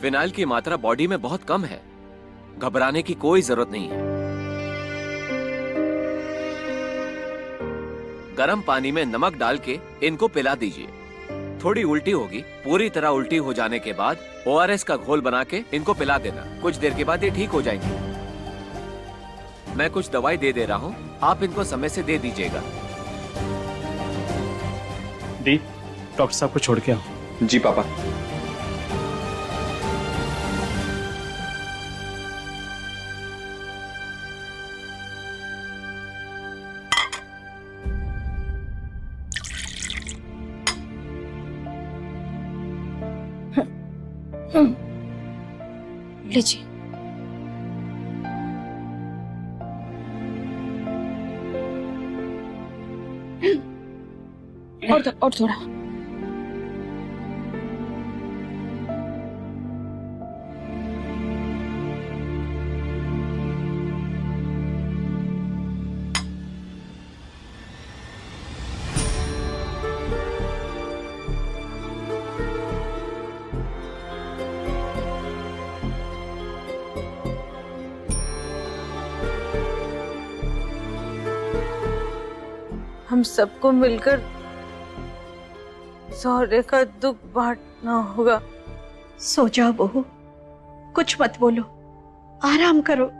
Phenyl की मात्रा body में बहुत कम है, घबराने की कोई जरूरत नहीं है। गर्म पानी में नमक डाल के इनको पिला दीजिए। थोड़ी उल्टी होगी, पूरी तरह उल्टी हो जाने के बाद ORS का घोल बना के इनको पिला देना। कुछ देर के बाद ये ठीक हो जाएंगे। मैं कुछ दवाई दे रहा हूँ, आप इनको समय से दे दीजिएगा। दी, डॉक्टर साहब को छोड़ के आओ। जी पापा। लीजिए। और थोड़ा। हम सबको मिलकर सौर्य का दुख बांटना होगा। सो जाओ बहू, कुछ मत बोलो, आराम करो।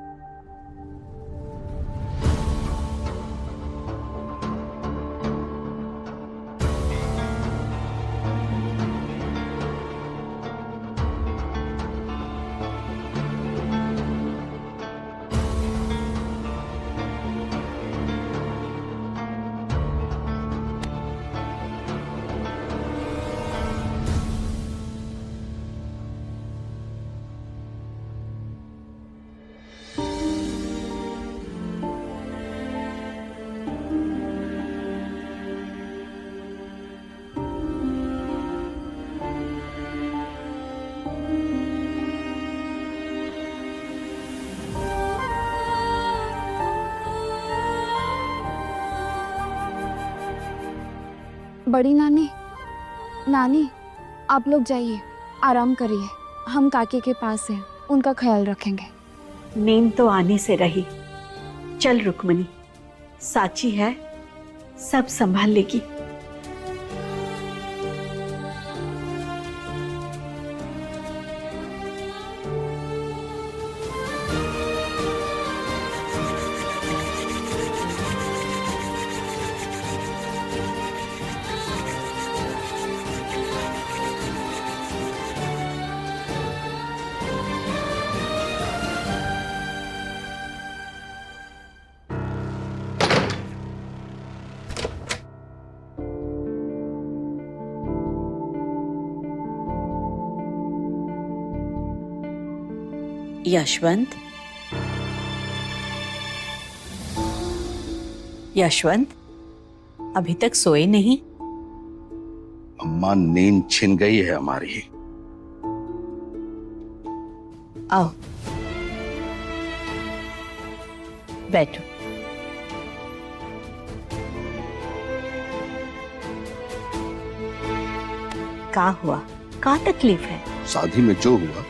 बड़ी नानी, नानी आप लोग जाइए, आराम करिए। हम काकी के पास हैं, उनका ख्याल रखेंगे। नींद तो आने से रही। चल रुक्मणी, साची है, सब संभाल लेगी। यशवंत, यशवंत, अभी तक सोए नहीं? अम्मा, नींद छिन गई है हमारी। आओ बैठो। क्या हुआ, क्या तकलीफ है? शादी में जो हुआ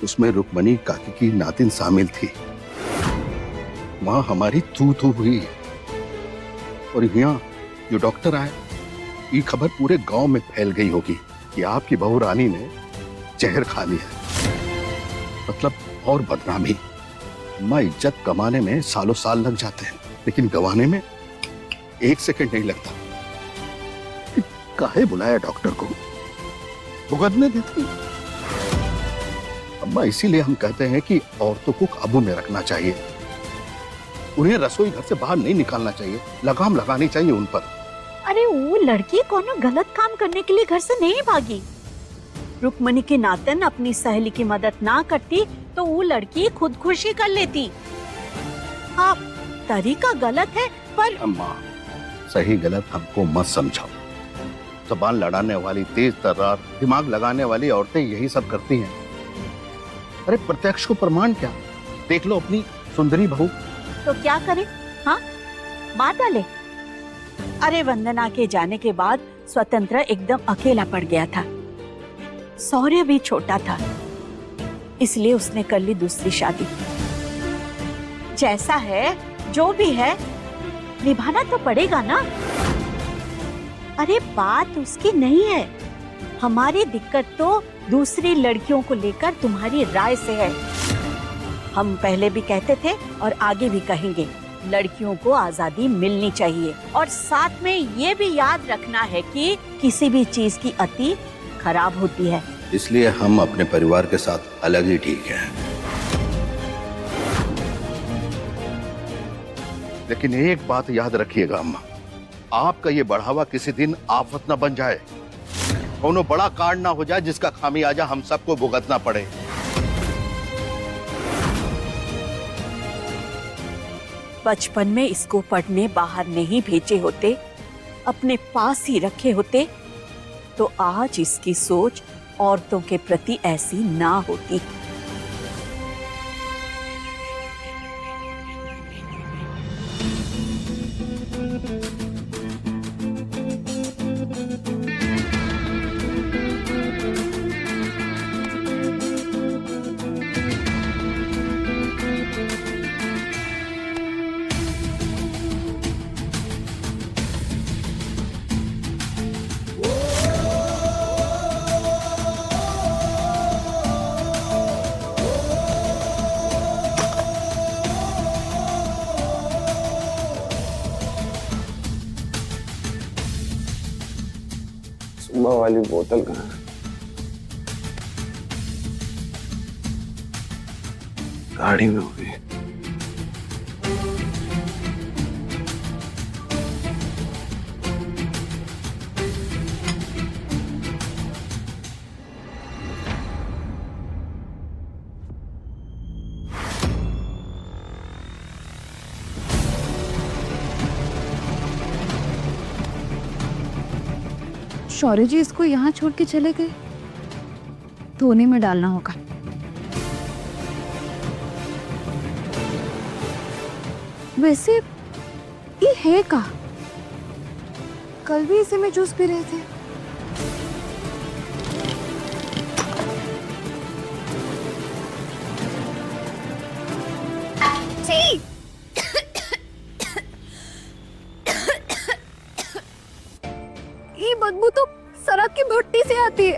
उसमें रुक्मणी काकी की नातिन शामिल थी। वहां हमारी थू थू हुई और यहाँ जो डॉक्टर आए, ये खबर पूरे गांव में फैल गई होगी कि आपकी बहू रानी ने जहर खा लिया। मतलब और बदनामी। अम्मा, इज्जत कमाने में सालों साल लग जाते हैं, लेकिन गंवाने में 1 सेकंड नहीं लगता। काहे बुलाया डॉक्टर को? भुगतने देती। अम्मा, इसीलिए हम कहते हैं कि औरतों को काबू में रखना चाहिए। उन्हें रसोई घर से बाहर नहीं निकालना चाहिए, लगाम लगानी चाहिए उन पर। अरे वो लड़की कोनो गलत काम करने के लिए घर से नहीं भागी। रुक्मणी की नातन अपनी सहेली की मदद ना करती तो वो लड़की खुदकुशी कर लेती। हाँ, तरीका गलत है पर। अम्मा, सही गलत हमको मत समझाओ। जबान लड़ाने वाली, तेज तर्रार, दिमाग लगाने वाली औरतें यही सब करती हैं। अरे प्रत्यक्ष को प्रमाण क्या, देख लो अपनी सुंदरी बहू। तो क्या करे? हाँ, मार डाले। अरे वंदना के जाने के बाद स्वतंत्र एकदम अकेला पड़ गया था। सौर्य भी छोटा था, इसलिए उसने कर ली दूसरी शादी। जैसा है जो भी है निभाना तो पड़ेगा ना। अरे बात उसकी नहीं है, हमारी दिक्कत तो दूसरी लड़कियों को लेकर तुम्हारी राय से है। हम पहले भी कहते थे और आगे भी कहेंगे, लड़कियों को आजादी मिलनी चाहिए। और साथ में ये भी याद रखना है कि किसी भी चीज की अति खराब होती है। इसलिए हम अपने परिवार के साथ अलग ही ठीक हैं। लेकिन एक बात याद रखिएगा अम्मा, आपका ये बढ़ावा किसी दिन आफत न बन जाए, कोनो बड़ा कांड ना हो जाए जिसका खामियाजा हम सबको भुगतना पड़े। बचपन में इसको पढ़ने बाहर नहीं भेजे होते, अपने पास ही रखे होते, तो आज इसकी सोच औरतों के प्रति ऐसी ना होती। सुबह वाली बोतल कहाँ है? गाड़ी में होगी। शौर्य जी इसको यहाँ छोड़ के चले गए, धोने में डालना होगा। वैसे ये है का? कल भी इसी में जूस पी रहे थे। छी! ये बदबू तो शराब की भट्टी से आती है।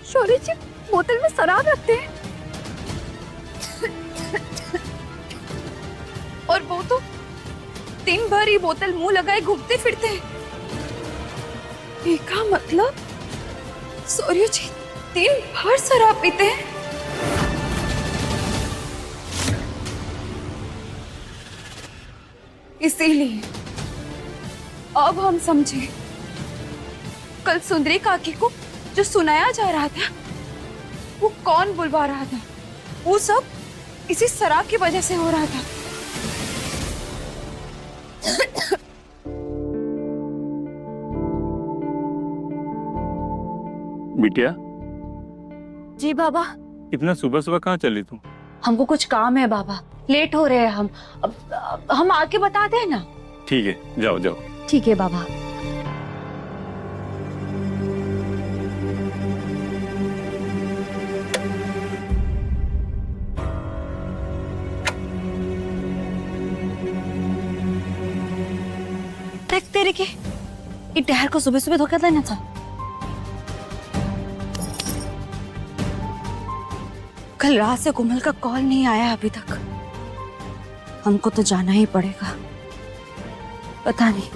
शौर्य जी बोतल में शराब रखते हैं और वो तो दिन भर ही बोतल मुंह लगाए घूमते फिरते हैं। इसका मतलब शौर्य जी दिन भर शराब पीते हैं। इसीलिए अब हम समझे, कल सुंदरी काकी को जो सुनाया जा रहा था वो कौन बुलवा रहा था, वो सब इसी शराब की वजह से हो रहा था। बिटिया, जी बाबा। इतना सुबह सुबह कहाँ चली तू? हमको कुछ काम है बाबा, लेट हो रहे हैं हम। अब हम आके बताते हैं ना। ठीक है, जाओ जाओ। ठीक है बाबा। देख तेरे के ये टहर को सुबह सुबह धोखा देना था। कल रात से कोमल का कॉल नहीं आया अभी तक। हमको तो जाना ही पड़ेगा। पता नहीं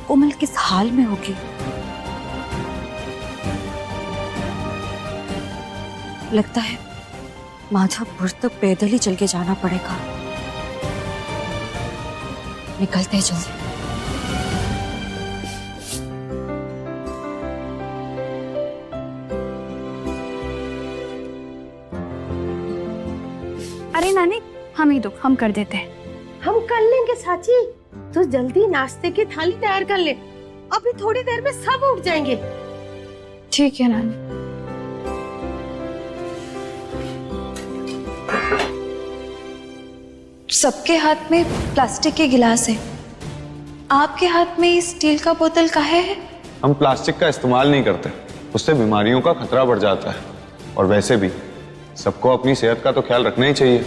कोमल किस हाल में होगी। लगता है माधवपुर तक पैदल ही चल के जाना पड़ेगा। निकलते हैं जल्दी। अरे नानी, हम ही दो, हम कर देते हैं। हम कर लेंगे साची, तो जल्दी नाश्ते की थाली तैयार कर ले, अभी थोड़ी देर में सब उठ जाएंगे। ठीक है नानी। सबके हाथ में प्लास्टिक के गिलास है, आपके हाथ में स्टील का बोतल काहे है? हम प्लास्टिक का इस्तेमाल नहीं करते। उससे बीमारियों का खतरा बढ़ जाता है। और वैसे भी सबको अपनी सेहत का तो ख्याल रखना ही चाहिए।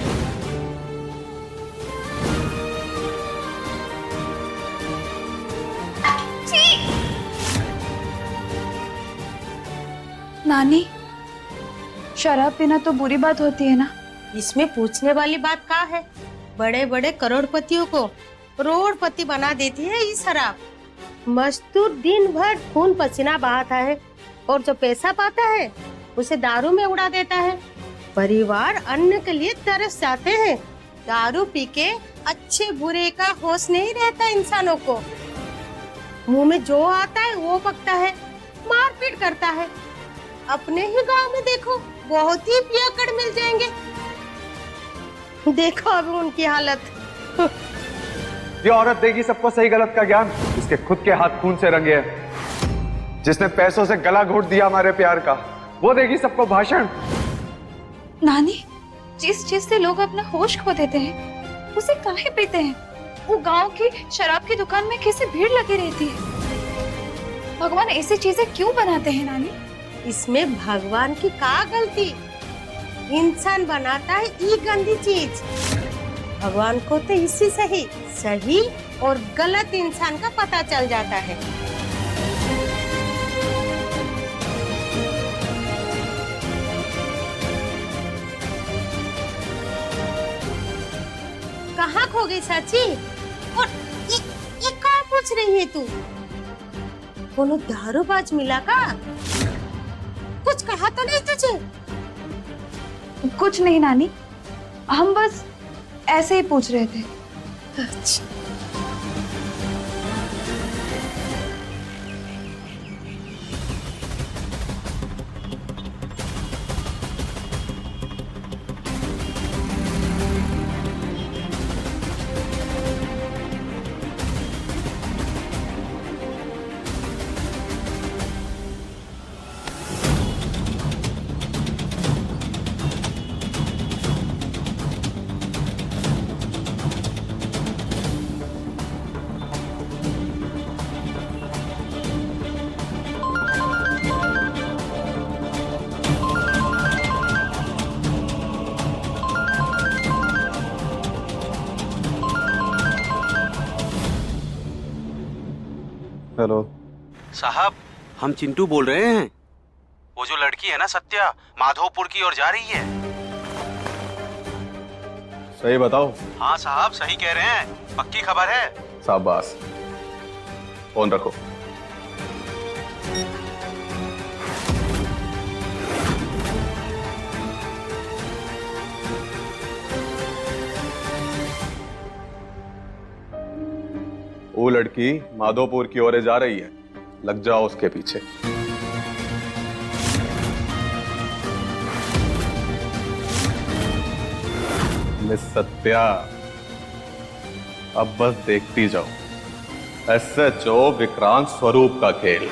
नानी, शराब पीना तो बुरी बात होती है ना? इसमें पूछने वाली बात क्या है? बड़े बड़े करोड़पतियों को करोड़पति बना देती है ये शराब। मजदूर दिन भर खून पसीना बहाता है और जो पैसा पाता है उसे दारू में उड़ा देता है। परिवार अन्न के लिए तरस जाते हैं। दारू पी के अच्छे बुरे का होश नहीं रहता इंसानों को। मुंह में जो आता है वो पकता है, मारपीट करता है। अपने ही गांव में देखो, बहुत ही पियक्कड़ मिल जाएंगे। देखो अभी उनकी हालत। ये औरत देगी सबको सही गलत का ज्ञान, इसके खुद के हाथ खून से रंगे हैं। जिसने पैसों से गला घोट दिया हमारे प्यार का, वो देगी सबको भाषण। नानी, जिस चीज से लोग अपना होश खो देते हैं उसे काहे पीते हैं? वो गांव की शराब की दुकान में कैसे भीड़ लगी रहती है। भगवान ऐसी चीजें क्यों बनाते हैं नानी? इसमें भगवान की क्या गलती? इंसान बनाता है ये गंदी चीज। भगवान को तो इसी से ही सही और गलत इंसान का पता चल जाता है। कहाँ खो गई चाची? और ये कहाँ पूछ रही है तू? कोनो दारूबाज मिला का? कुछ कहा तो नहीं तुझे? कुछ नहीं नानी, हम बस ऐसे ही पूछ रहे थे। अच्छा। हेलो साहब, हम चिंटू बोल रहे हैं। वो जो लड़की है ना सत्या, माधोपुर की ओर जा रही है। सही बताओ। हाँ साहब, सही कह रहे हैं, पक्की खबर है। शाबाश, फोन रखो। वो लड़की माधोपुर की ओर जा रही है, लग जाओ उसके पीछे। मिस सत्या, अब बस देखती जाओ SHO विक्रांत स्वरूप का खेल।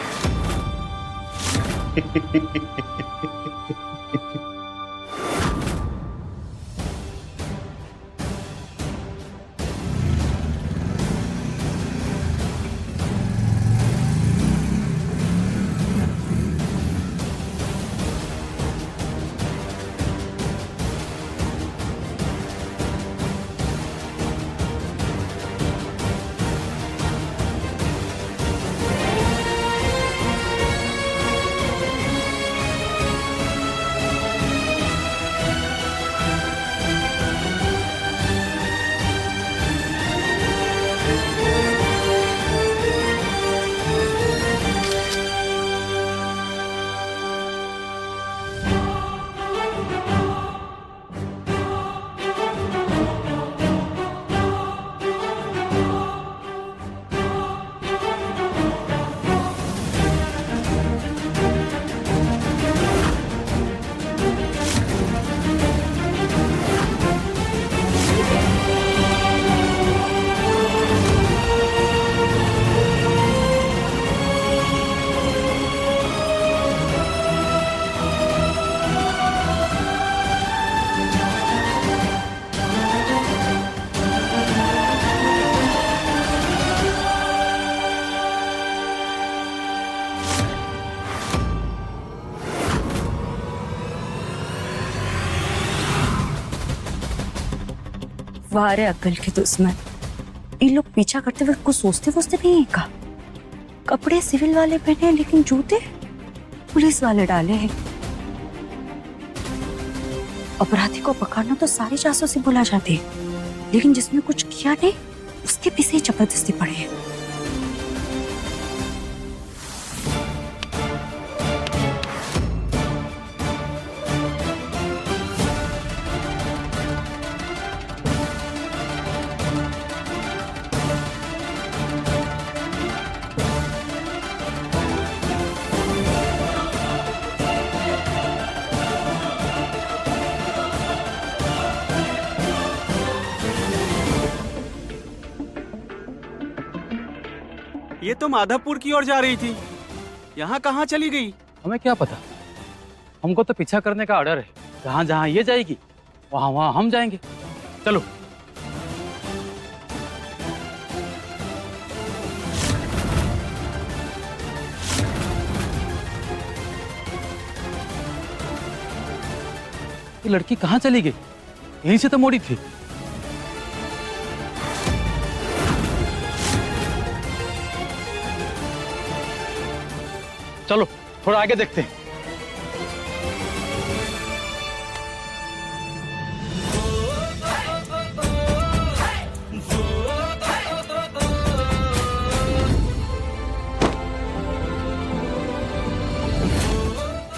वाह रे अक्ल की दुश्मन, ये लोग पीछा करते वक्त कुछ सोचते वोचते नहीं है का? कपड़े सिविल वाले पहने हैं लेकिन जूते पुलिस वाले डाले हैं। अपराधी को पकड़ना तो सारी जासूसी बुला जाती है, लेकिन जिसने कुछ किया नहीं उसके पीछे ही जबरदस्ती पड़े हैं। ये तो माधवपुर की ओर जा रही थी, यहाँ कहाँ चली गई? हमें क्या पता, हमको तो पीछा करने का ऑर्डर है। जहाँ जहाँ ये जाएगी वहाँ वहाँ हम जाएंगे। चलो। ये लड़की कहाँ चली गई? यहीं से तो मोड़ी थी। चलो थोड़ा आगे देखते हैं।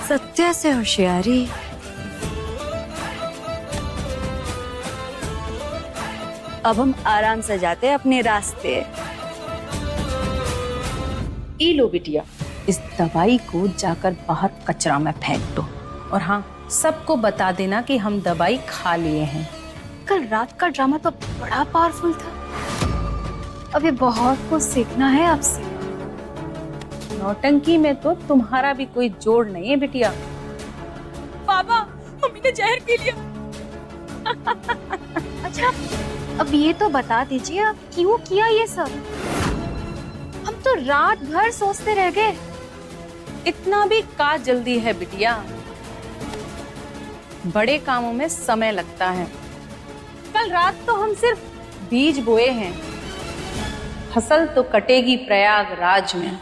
सत्या से होशियारी। अब हम आराम से जाते हैं अपने रास्ते। ई लो बिटिया, इस दवाई को जाकर बाहर कचरा में फेंक दो, और हाँ, सबको बता देना कि हम दवाई खा लिए हैं। कल रात का ड्रामा तो बड़ा पावरफुल था। अभी बहुत कुछ सीखना है आपसे। नौटंकी में तो तुम्हारा भी कोई जोड़ नहीं है बिटिया। पापा, मम्मी ने जहर पी लिया। अच्छा, अब ये तो बता दीजिए आप क्यों किया ये सब? हम तो रात भर सोचते रह गए। इतना भी का जल्दी है बिटिया, बड़े कामों में समय लगता है। कल रात तो हम सिर्फ बीज बोए हैं, फसल तो कटेगी प्रयागराज में।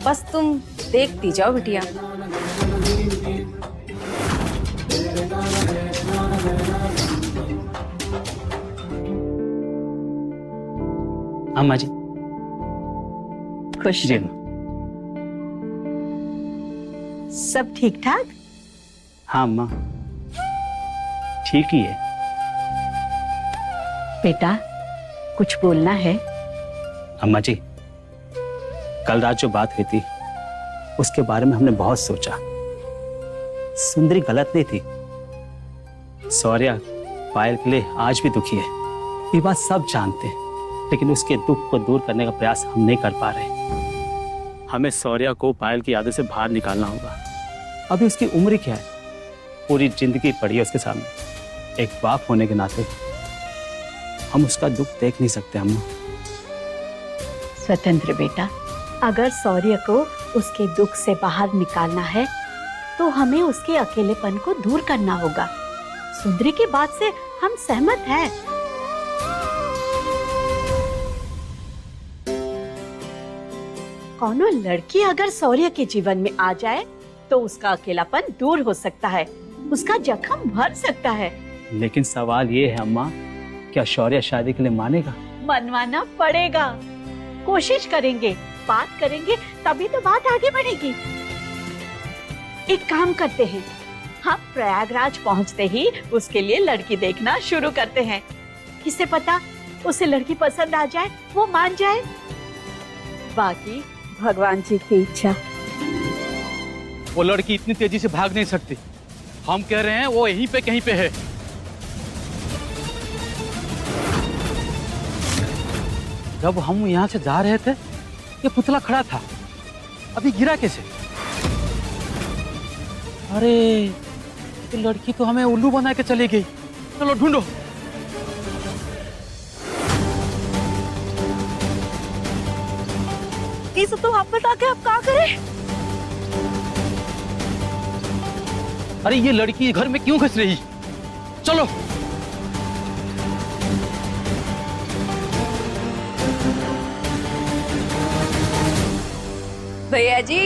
बस तुम देखती जाओ बिटिया। अम्मा जी खुश जी। रहो। सब ठीक ठाक? हाँ अम्मा, ठीक ही है। बेटा कुछ बोलना है? अम्मा जी, कल रात जो बात हुई थी उसके बारे में हमने बहुत सोचा। सुंदरी गलत नहीं थी। सौर्या पायल के लिए आज भी दुखी है, ये बात सब जानते हैं, लेकिन उसके दुख को दूर करने का प्रयास हम नहीं कर पा रहे। हमें सौर्या को पायल की आदत से बाहर निकालना होगा। अभी उसकी उम्र क्या है, पूरी जिंदगी पड़ी है उसके सामने। एक बाप होने के नाते हम उसका दुख देख नहीं सकते अम्मा। स्वतंत्र बेटा, अगर सौर्य को उसके दुख से बाहर निकालना है तो हमें उसके अकेलेपन को दूर करना होगा। सुंदरी की बात से हम सहमत हैं। कौनो लड़की अगर सौर्य के जीवन में आ जाए तो उसका अकेलापन दूर हो सकता है, उसका जख्म भर सकता है। लेकिन सवाल ये है अम्मा, क्या शौर्य शादी के लिए मानेगा? मनवाना पड़ेगा, कोशिश करेंगे, बात करेंगे, तभी तो बात आगे बढ़ेगी। एक काम करते हैं, हम प्रयागराज पहुंचते ही उसके लिए लड़की देखना शुरू करते हैं। किसे पता उसे लड़की पसंद आ जाए, वो मान जाए। बाकी भगवान जी की इच्छा। वो लड़की इतनी तेजी से भाग नहीं सकती। हम कह रहे हैं वो यहीं पे कहीं पे है। जब हम यहाँ से जा रहे थे ये पुतला खड़ा था, अभी गिरा कैसे? अरे ये लड़की तो हमें उल्लू बना के चली गई। चलो ढूंढो। ये सब तो वापस आके अब क्या करें? अरे ये लड़की घर में क्यों घुस रही? चलो। भैया जी,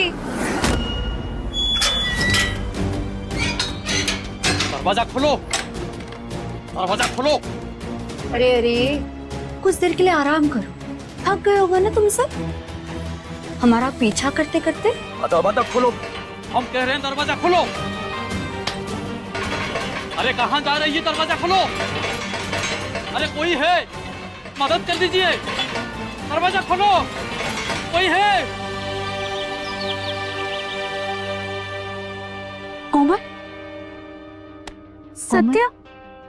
दरवाजा खोलो, दरवाजा खोलो। अरे अरे, कुछ देर के लिए आराम करो। थक गए होगा ना तुम सब हमारा पीछा करते करते। दरवाजा खोलो, हम कह रहे हैं दरवाजा खोलो। अरे कहाँ जा रही है? दरवाजा खोलो। अरे कोई है, मदद कर दीजिए, दरवाजा खोलो, कोई है? कोमल, सत्या,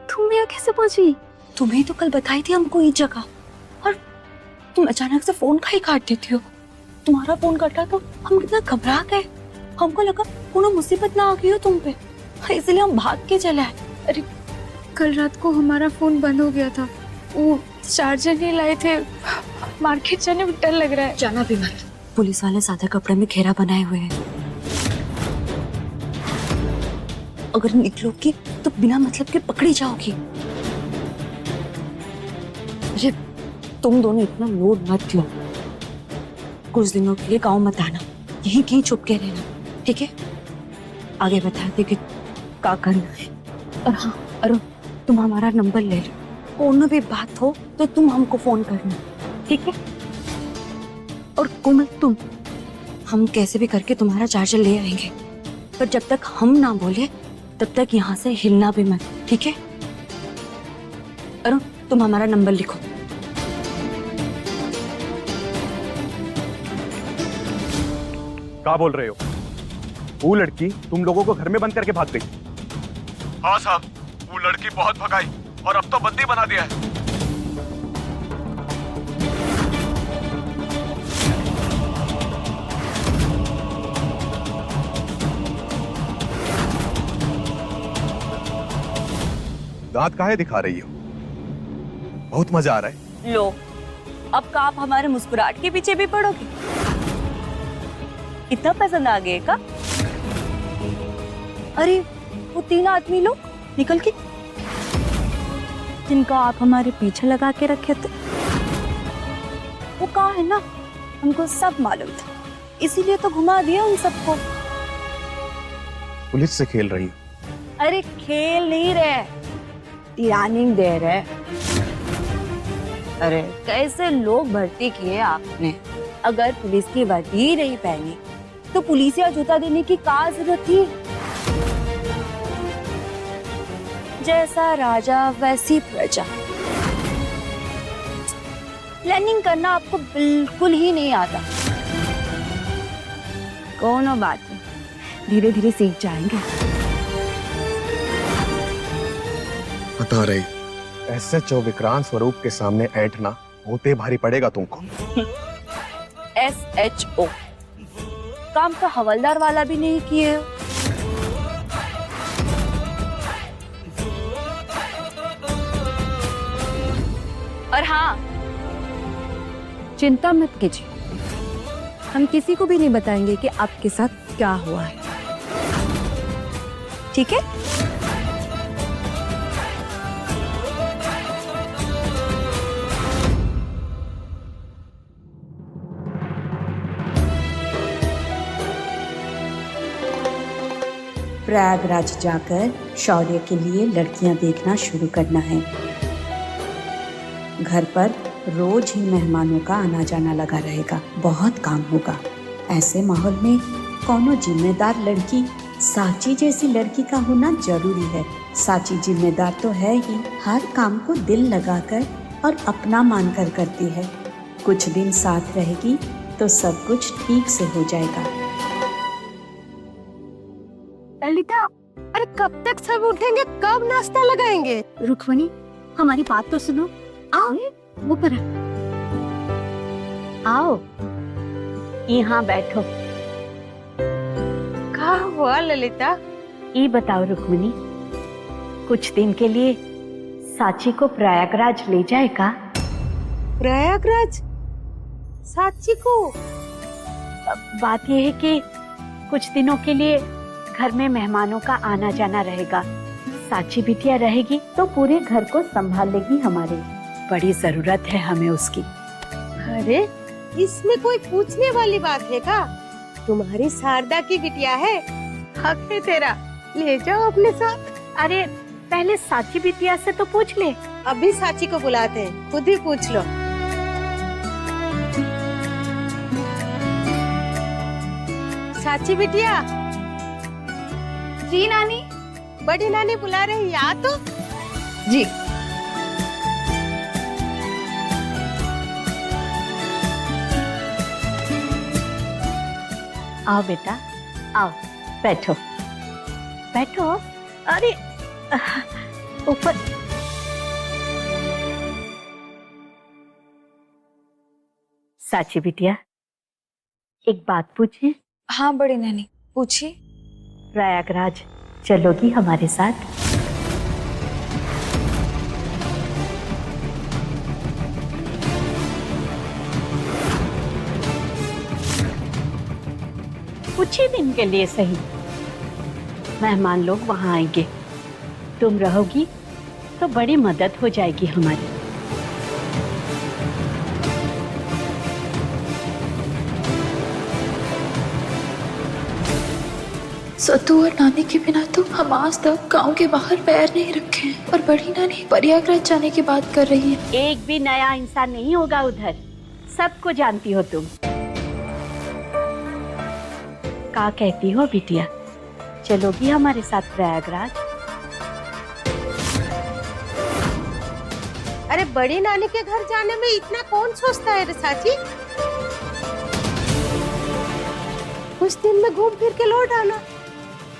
तुम यहाँ कैसे पहुंची? तुम्हें तो कल बताई थी हमको ये जगह, और तुम अचानक से फोन का ही काट देती हो। तुम्हारा फोन कटा तो हम कितना घबरा गए। हमको लगा कोनो मुसीबत ना आ गई हो तुम पे, इसलिए हम भाग के चले आए। अरे कल रात को हमारा फोन बंद हो गया था, वो चार्जर नहीं लाए थे। मार्केट जाने में डर लग रहा है। जाना भी मत, पुलिस वाले सादे कपड़े में घेरा बनाए हुए हैं। अगर निकलोगी तो बिना मतलब के पकड़ी जाओगी। अरे तुम दोनों इतना लोड मत लो, कुछ दिनों के लिए गाँव मत आना, यहीं कहीं छुप के रहना, ठीक है? आगे बताते कि क्या करना है। और हाँ, अरे तुम हमारा नंबर ले लो, कोनो भी बात हो तो तुम हमको फोन करना, ठीक है? और कोमल, तुम, हम कैसे भी करके तुम्हारा चार्जर ले आएंगे, पर जब तक हम ना बोले तब तक यहाँ से हिलना भी मत, ठीक है? अरे तुम हमारा नंबर लिखो। क्या बोल रहे हो? वो लड़की तुम लोगों को घर में बंद करके भाग गई? हाँ साहब, वो लड़की बहुत भगाई और अब तो बंदी बना दिया है। दांत काहे दिखा रही हो? बहुत मजा आ रहा है। लो, अब का आप हमारे मुस्कुराहट के पीछे भी पड़ोगे? इतना पसंद आ गए का? अरे वो 3 आदमी लोग निकल के, जिनका आप हमारे पीछे लगा के रखे थे, वो कहाँ है ना, हमको सब मालूम था, इसीलिए तो घुमा दिया उन सबको। पुलिस से खेल रही हो? अरे खेल नहीं रहे, ट्रेनिंग दे रहे। अरे कैसे लोग भर्ती किए आपने? अगर पुलिस की वर्दी ही नहीं पहनी तो पुलिसिया जूता देने की क्या जरूरत थी? जैसा राजा वैसी प्रजा। प्लानिंग करना आपको बिल्कुल ही नहीं आता। कोनो बात नहीं, धीरे धीरे सीख जाएंगे। बता रही, SHO विक्रांत स्वरूप के सामने ऐंठना होते भारी पड़ेगा तुमको। SHO काम तो हवलदार वाला भी नहीं किए। और हाँ, चिंता मत कीजिए, हम किसी को भी नहीं बताएंगे कि आपके साथ क्या हुआ है, ठीक है? प्रयागराज जाकर शौर्य के लिए लड़कियां देखना शुरू करना है। घर पर रोज ही मेहमानों का आना जाना लगा रहेगा, बहुत काम होगा। ऐसे माहौल में कोनो जिम्मेदार लड़की साची जैसी लड़की का होना जरूरी है। साची जिम्मेदार तो है ही, हर काम को दिल लगाकर और अपना मानकर करती है। कुछ दिन साथ रहेगी तो सब कुछ ठीक से हो जाएगा। ललिता, अरे कब तक सब उठेंगे? कब नाश्ता लगाएंगे? रुक्मणी, हमारी बात तो सुनो। आओ, ऊपर आओ, यहाँ बैठो। क्या हुआ ललिता? ये बताओ रुक्मणी, कुछ दिन के लिए साची को प्रयागराज ले जाएगा? प्रयागराज? साची को? बात यह है कि कुछ दिनों के लिए घर में मेहमानों का आना जाना रहेगा। साची बिटिया रहेगी तो पूरे घर को संभाल लेगी हमारे। बड़ी जरूरत है हमें उसकी। अरे इसमें कोई पूछने वाली बात है का? तुम्हारी शारदा की बिटिया है, हक है तेरा, ले जाओ अपने साथ। अरे पहले साची बिटिया से तो पूछ ले। अभी साची को बुलाते हैं, खुद ही पूछ लो। साची बिटिया। जी नानी। बड़ी नानी बुला रही, आ तो। जी। आओ बेटा, आओ, बैठो बैठो। अरे ऊपर। साची बिटिया, एक बात पूछे? हाँ बड़ी नानी, पूछिए। प्रयागराज चलोगी हमारे साथ? कुछ ही दिन के लिए सही। मेहमान लोग वहां आएंगे, तुम रहोगी तो बड़ी मदद हो जाएगी हमारी। सत्तू और नानी के बिना तो हम आज तक गांव के बाहर पैर नहीं रखे हैं, और बड़ी नानी प्रयागराज जाने की बात कर रही है। एक भी नया इंसान नहीं होगा उधर, सबको जानती हो तुम। क्या कहती हो बिटिया, चलोगी हमारे साथ प्रयागराज? अरे बड़ी नानी के घर जाने में इतना कौन सोचता है रे साची? कुछ दिन में घूम फिर के लौट आना।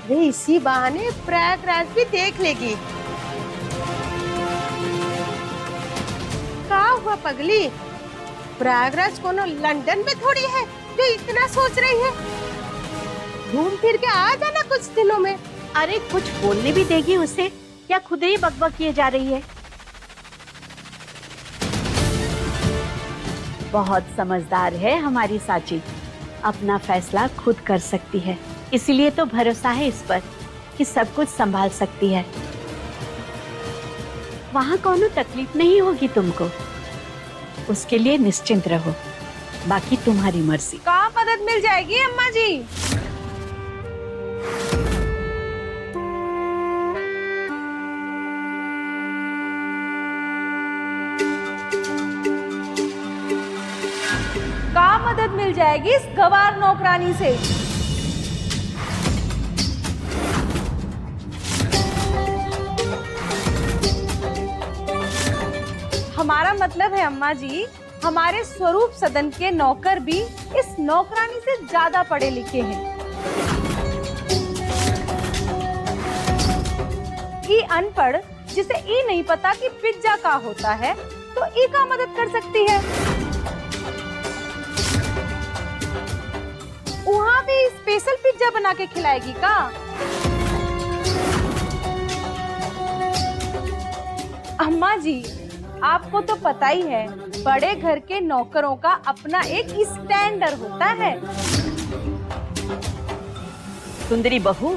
अरे इसी बहाने प्रयागराज भी देख लेगी। क्या हुआ पगली, प्रयागराज कोनो लंदन में थोड़ी है जो इतना सोच रही है। घूम फिर के आ जाना कुछ दिनों में। अरे कुछ बोलने भी देगी उसे, या खुद ही बकबक किए जा रही है? बहुत समझदार है हमारी साची, अपना फैसला खुद कर सकती है, इसीलिए तो भरोसा है इस पर कि सब कुछ संभाल सकती है। वहाँ कोनो तकलीफ नहीं होगी तुमको, उसके लिए निश्चिंत रहो, बाकी तुम्हारी मर्जी। का मदद मिल जाएगी अम्मा जी? का मदद मिल जाएगी इस गवार नौकरानी से? हमारा मतलब है अम्मा जी, हमारे स्वरूप सदन के नौकर भी इस नौकरानी से ज्यादा पढ़े लिखे हैं। ई अनपढ़ जिसे ई नहीं पता कि पिज्जा का होता है, तो ई का मदद कर सकती है। वहाँ भी स्पेशल पिज्जा बना के खिलाएगी का? अम्मा जी आपको तो पता ही है, बड़े घर के नौकरों का अपना एक स्टैंडर्ड होता है। सुंदरी बहू,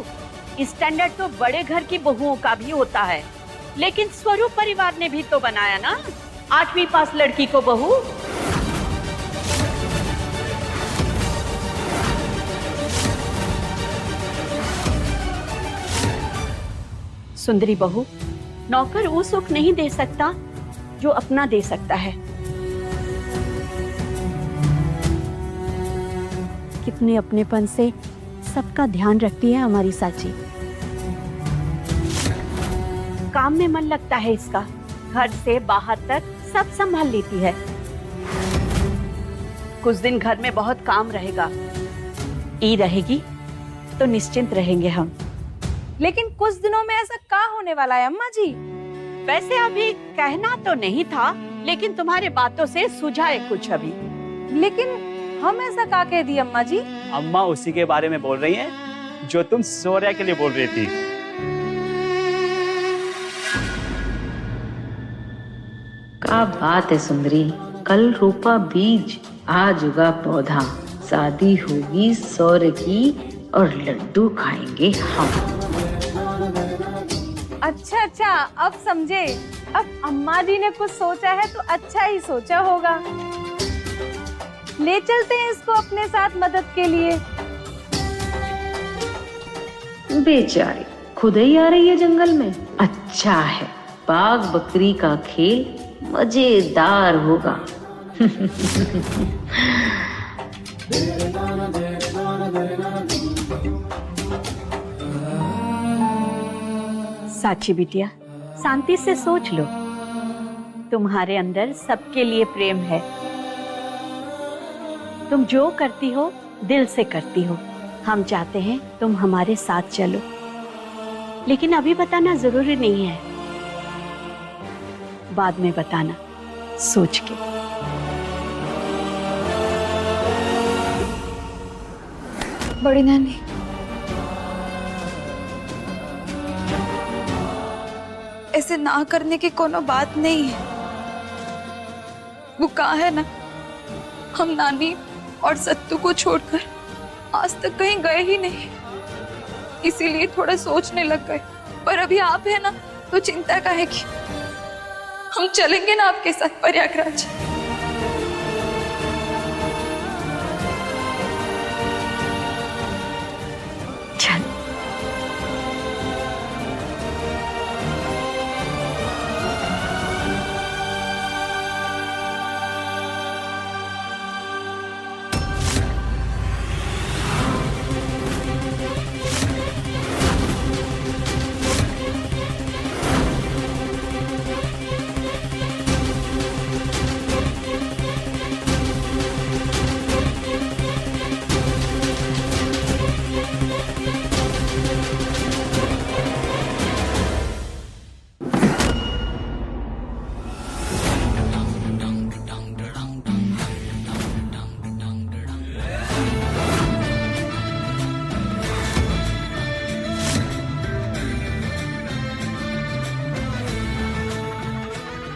स्टैंडर्ड तो बड़े घर की बहुओं का भी होता है, लेकिन स्वरूप परिवार ने भी तो बनाया ना 8वीं पास लड़की को बहू। सुंदरी बहू, नौकर वो सुख नहीं दे सकता जो अपना दे सकता है। कितने अपनेपन से सबका ध्यान रखती है हमारी साची। काम में मन लगता है इसका, घर से बाहर तक सब संभाल लेती है। कुछ दिन घर में बहुत काम रहेगा, ई रहेगी तो निश्चिंत रहेंगे हम। लेकिन कुछ दिनों में ऐसा क्या होने वाला है अम्मा जी? वैसे अभी कहना तो नहीं था, लेकिन तुम्हारे बातों से सुझाए कुछ अभी। लेकिन हम ऐसा क्या कह दी अम्मा जी? अम्मा उसी के बारे में बोल रही हैं जो तुम सौर्या के लिए बोल रही थी। क्या बात है सुंदरी, कल रोपा बीज आज उगा पौधा, शादी होगी सौर्य की और लड्डू खाएंगे हम। अच्छा अच्छा, अब समझे। अब अम्मा जी ने कुछ सोचा है तो अच्छा ही सोचा होगा। ले चलते हैं इसको अपने साथ मदद के लिए। बेचारी खुद ही आ रही है जंगल में। अच्छा है, बाघ बकरी का खेल मजेदार होगा। साक्षी बिटिया, शांति से सोच लो। तुम्हारे अंदर सबके लिए प्रेम है। तुम जो करती हो दिल से करती हो। हम चाहते हैं तुम हमारे साथ चलो, लेकिन अभी बताना जरूरी नहीं है, बाद में बताना सोच के। बड़ी नानी, ऐसे ना करने की कोनो बात नहीं है। वो कहा है ना, हम नानी और सत्तू को छोड़कर आज तक कहीं गए ही नहीं, इसीलिए थोड़ा सोचने लग गए। पर अभी आप है ना, तो चिंता का है कि हम चलेंगे ना आपके साथ प्रयागराज। चल।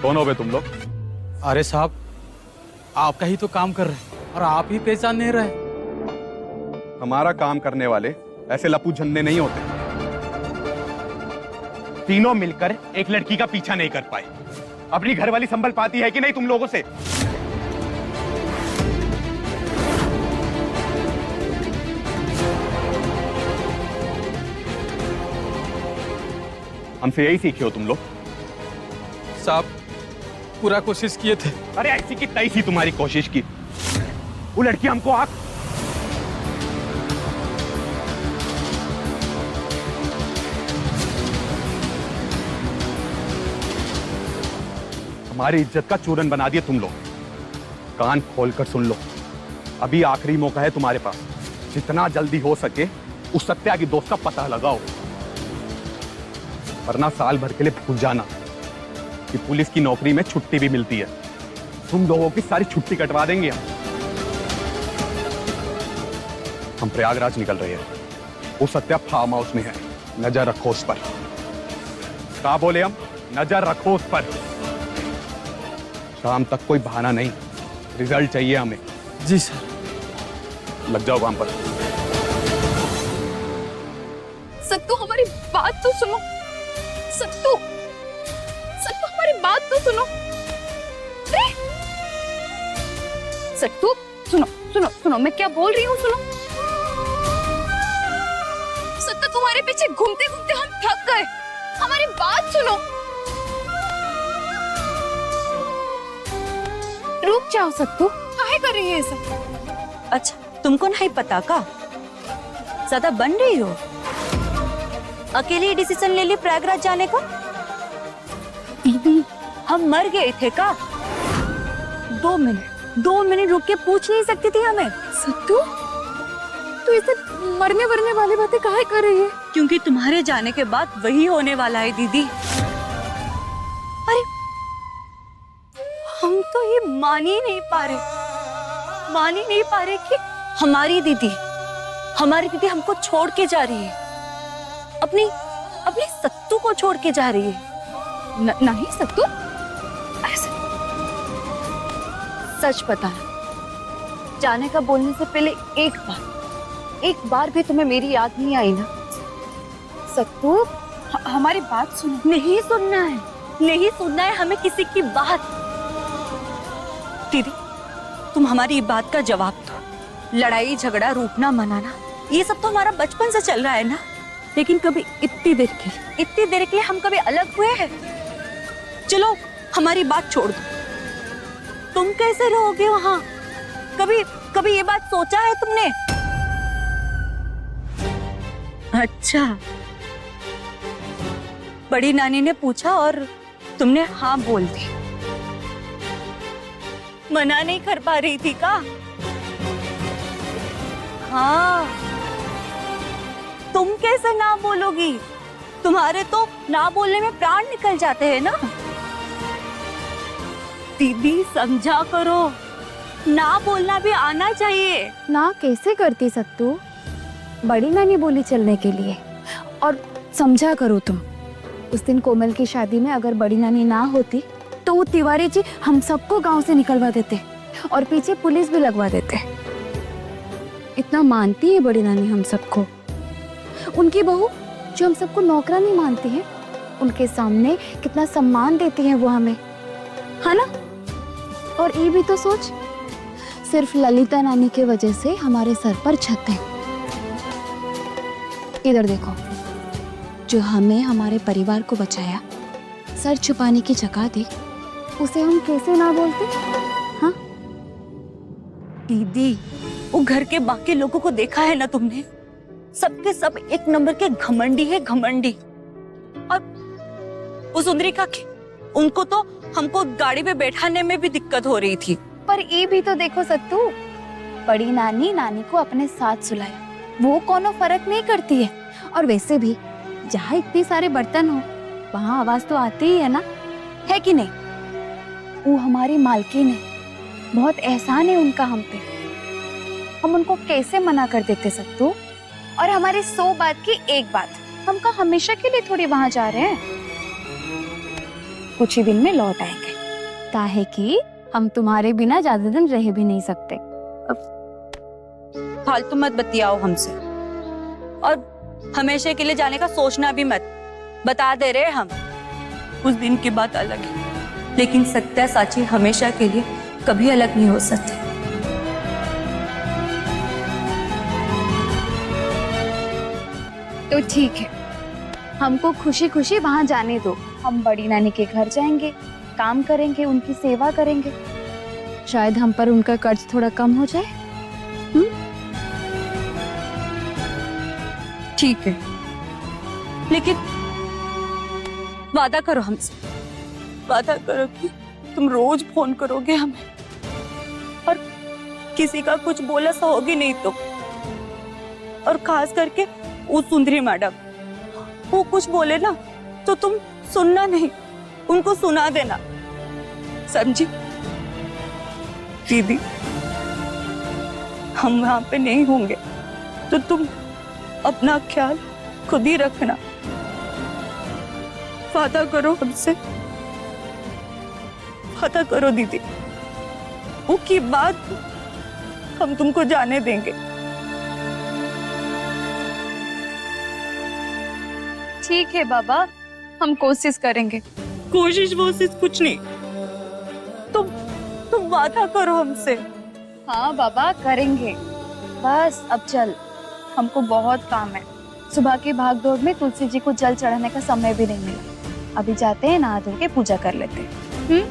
कौन हो बे तुम लोग? अरे साहब, आपका ही तो काम कर रहे हैं और आप ही पहचान नहीं रहे। हमारा काम करने वाले ऐसे लपू झंडे नहीं होते। तीनों मिलकर एक लड़की का पीछा नहीं कर पाए। अपनी घरवाली संभल पाती है कि नहीं तुम लोगों से? हमसे यही सीखे हो तुम लोग? साहब, पूरा कोशिश किए थे। अरे ऐसी की तैसी तुम्हारी कोशिश की। वो लड़की हमको हमारी इज्जत का चूरन बना दिया तुम लोग। कान खोलकर सुन लो, अभी आखिरी मौका है तुम्हारे पास। जितना जल्दी हो सके उस सत्या की दोस्त का पता लगाओ, वरना साल भर के लिए भूल जाना कि पुलिस की नौकरी में छुट्टी भी मिलती है। तुम लोगों की सारी छुट्टी कटवा देंगे हम प्रयागराज निकल रहे हैं। वो सत्या फार्म हाउस में है, नजर रखो उस पर। क्या बोले हम? नजर रखो उस पर। शाम तक कोई बहाना नहीं, रिजल्ट चाहिए हमें। जी सर। लग जाओ काम पर। सत्तू, हमारी बात तो सुनो। सत्तू, सत्तू हमारी बात तो सुनो। सत्तू, सुनो सुनो सुनो, मैं क्या बोल रही हूँ, सुनो। सत्तू, तुम्हारे पीछे घूमते घूमते हम थक गए। हमारी बात सुनो। रुक जाओ सत्तू, काहे कर रही है ऐसा? अच्छा, तुमको नहीं पता का? ज्यादा बन रही हो? अकेले ही डिसीजन ले ली प्रयागराज जाने का? दीदी, हम मर गए थे का? 2 मिनट रुक के पूछ नहीं सकती थी हमें? सत्तू, तू इसे मरने वाली बातें काहे कर रही है? क्योंकि तुम्हारे जाने के बाद वही होने वाला है दीदी। अरे, हम तो ये मान ही नहीं पा रहे कि हमारी दीदी हमको छोड़ के जा रही है। अपनी सत्तू को छोड़ के जा रही है। नहीं सत्तू, ऐसे सच बताना। जाने का बोलने से पहले एक बार भी तुम्हें मेरी याद नहीं आई ना? सत्तू, हमारी बात सुनो। नहीं सुनना है, नहीं सुनना है हमें किसी की बात। दीदी, तुम हमारी बात का जवाब दो। लड़ाई झगड़ा रूठना मनाना ये सब तो हमारा बचपन से चल रहा है ना, लेकिन कभी इतनी देर के लिए हम कभी अलग हुए हैं? चलो हमारी बात छोड़ दो, तुम कैसे रहोगे वहां? कभी ये बात सोचा है तुमने? अच्छा, बड़ी नानी ने पूछा और तुमने हाँ बोल दी। मना नहीं कर पा रही थी का? हाँ, तुम कैसे ना बोलोगी? तुम्हारे तो ना बोलने में प्राण निकल जाते हैं ना। दीदी समझा करो, ना बोलना भी आना चाहिए। ना कैसे करती सत्तू? बड़ी नानी बोली चलने के लिए। और समझा करो तुम, उस दिन कोमल की शादी में अगर बड़ी नानी ना होती तो वो तिवारी जी हम सबको गांव से निकलवा देते और पीछे पुलिस भी लगवा देते। इतना मानती है बड़ी नानी हम सबको। उनकी बहू जो हम सबको नौकरानी मानती है, उनके सामने कितना सम्मान देती है वो हमें, है ना? और ये भी तो सोच, सिर्फ ललिता नानी के वजह से हमारे सर पर छत है। इधर देखो, जो हमें हमारे परिवार को बचाया, सर छुपाने की जगह दी, उसे हम कैसे ना बोलते? हाँ दीदी, वो घर के बाकी लोगों को देखा है ना तुमने? सबके सब एक नंबर के घमंडी है, घमंडी। और वो सुंदरी काकी, उनको तो हमको गाड़ी पे बैठाने में भी दिक्कत हो रही थी। पर ये भी तो देखो सत्तू, बड़ी नानी नानी को अपने साथ सुलाया, वो कोनो फर्क नहीं करती है। और वैसे भी जहाँ इतने सारे बर्तन हो वहाँ आवाज तो आती ही है ना, है कि नहीं? वो हमारी मालकिन है, बहुत एहसान है उनका हम पे। हम उनको कैसे मना कर देते सत्तू? और हमारी 100 बात की एक बात, हम का हमेशा के लिए थोड़ी वहां जा रहे हैं, कुछ ही दिन में लौट आएंगे। काहे कि हम तुम्हारे बिना ज्यादा दिन रह भी नहीं सकते। फालतू मत बतियाओ हमसे, और हमेशा के लिए जाने का सोचना भी मत। बता दे रहे हम, उस दिन की बात अलग है, लेकिन सत्या साची हमेशा के लिए कभी अलग नहीं हो सकते। तो ठीक है, हमको खुशी खुशी वहां जाने दो। हम बड़ी नानी के घर जाएंगे, काम करेंगे, उनकी सेवा करेंगे, शायद हम पर उनका कर्ज थोड़ा कम हो जाए। ठीक है, लेकिन वादा करो हमसे, वादा करो कि तुम रोज फोन करोगे हमें, और किसी का कुछ बोला सहोगी नहीं तो। और खास करके वो सुंदरी मैडम, वो कुछ बोले ना तो तुम सुनना नहीं, उनको सुना देना, समझी? दीदी, हम वहां पे नहीं होंगे तो तुम अपना ख्याल खुद ही रखना। वादा करो हमसे, वादा करो दीदी, वो की बात हम तुमको जाने देंगे। ठीक है बाबा, हम कोशिश करेंगे। कोशिश कुछ नहीं, तुम वादा करो हमसे। हाँ बाबा, करेंगे। बस अब चल, हमको बहुत काम है। सुबह की भागदौड़ में तुलसी जी को जल चढ़ाने का समय भी नहीं मिला। अभी जाते हैं, नहा धो के पूजा कर लेते हैं।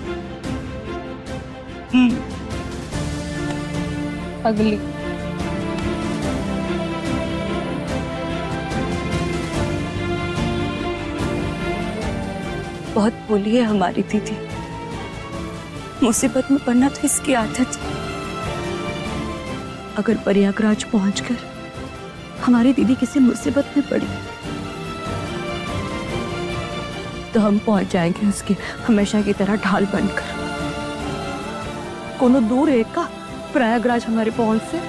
अगली बहुत बोली है हमारी दीदी, मुसीबत में पड़ना तो इसकी आदत है। अगर प्रयागराज पहुंचकर हमारी दीदी किसी मुसीबत में पड़ी तो हम पहुंच जाएंगे उसकी हमेशा की तरह ढाल बनकर। कोनो दूर है का प्रयागराज हमारे पहुंच से?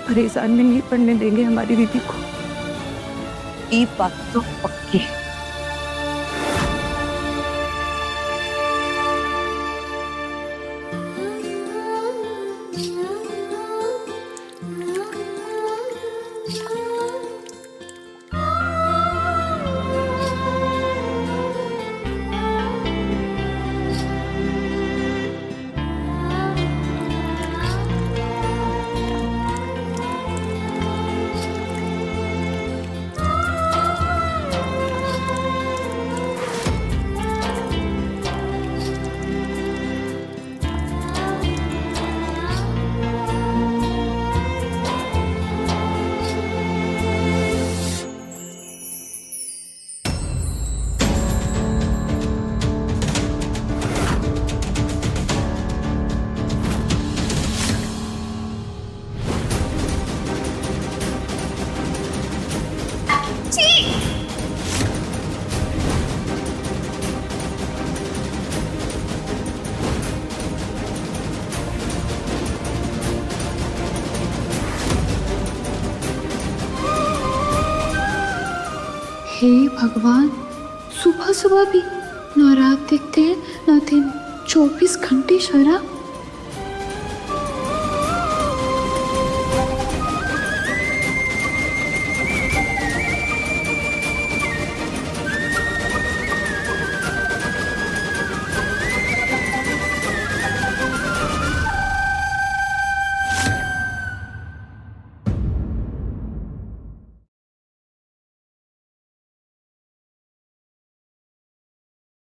परेशान में नहीं पड़ने देंगे हमारी दीदी को, ये बात तो पक्की है। हे भगवान, सुबह सुबह भी ना रात देखते हैं ना दिन, 24 घंटे शराब।